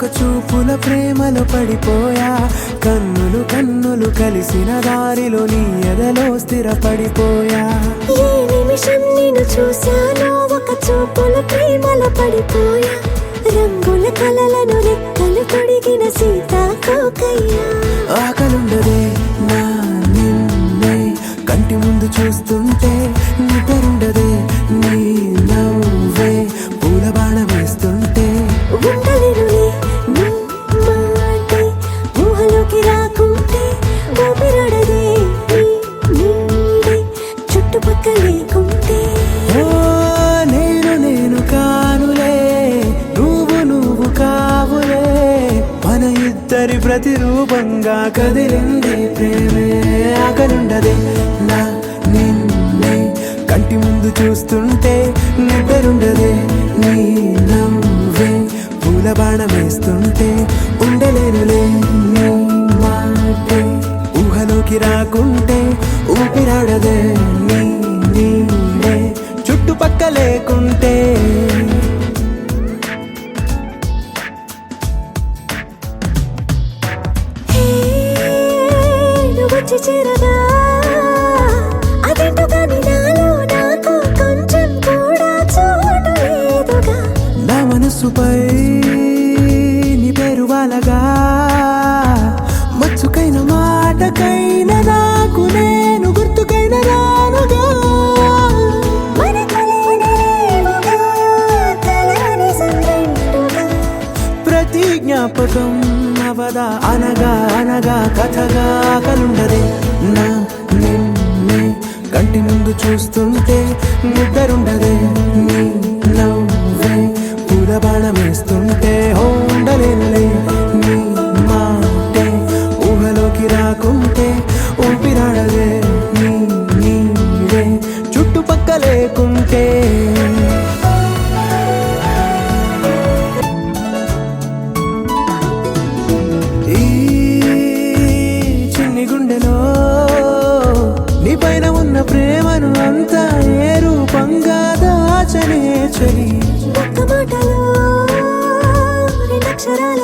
ఒక చూపుల ప్రేమలో పడిపోయా, కన్నులు కన్నులు కలిసిన దారిలో నీ ఎదలో స్థిరపడిపోయా. ఏ నిమిషం నిన్ను చూశానో ఒక చూపుల ప్రేమలో పడిపోయా, రంగుల కలలను రెక్కలు తొడిగిన సీతాకోకయ్యా. ఆకలుండదే నా నిన్నే కంటి ముందు చూస్తుంటే, నిద్రుండదే నీ నవ్వే పూల బాణం వేస్తుంటే. ఉండలేనులే నీ మాటే ఊహలోకి రాకుంటే, ఊపిరాడదే నీ నీడే చుట్టుపక్కల లేకుంటే. ఓ నేను నేను కానులే, నువ్వు నువ్వు కావులే, మన ఇద్దరి ప్రతిరూపంగా కదిలింది ప్రేమే. ఆకలుండదే నా నిన్నే కంటి ముందు చూస్తుంటే, నిద్రుండదే నీ నవ్వే పూల బాణం వేస్తుంటే. ఉండలేనులే నీ మాటే ఊహలోకి రాకుంటే, ఊపిరాడదే నీ నీడే చుట్టుపక్క లేకుంటే. హే, నువ్వు వచ్చి చేరగా అదేంటో కానీ నాలో నాకు కొంచెం కూడా చోటు లేదుగా. నా మనసుపై నీ పేరు వాలగా, మచ్చుకైన మాటకైన నాకు నేను గుర్తుకైన రానుగా. మనకులేనివేమోగా, కలని సంగంటుగా. ప్రతి జ్ఞాపకం అవదా అనగా అనగా కథగా. ఆకలుండదే నా నిన్నే కంటి ముందు చూస్తుంటే, నిద్రుండదే నీ నవ్వే పూల బాణం వేస్తుంటే. ఉండలేనులే నీ మాటే ఊహలోకి రాకుంటే, ఊపిరాడదే నీ నీడే చుట్టుపక్క లేకుంటే. ఈ చిన్ని గుండెలో నీ పైన ఉన్న ప్రేమను అంతా ఏ రూపంగా దాచనే చలి. ఒక్క మాటలో రెండక్షరాల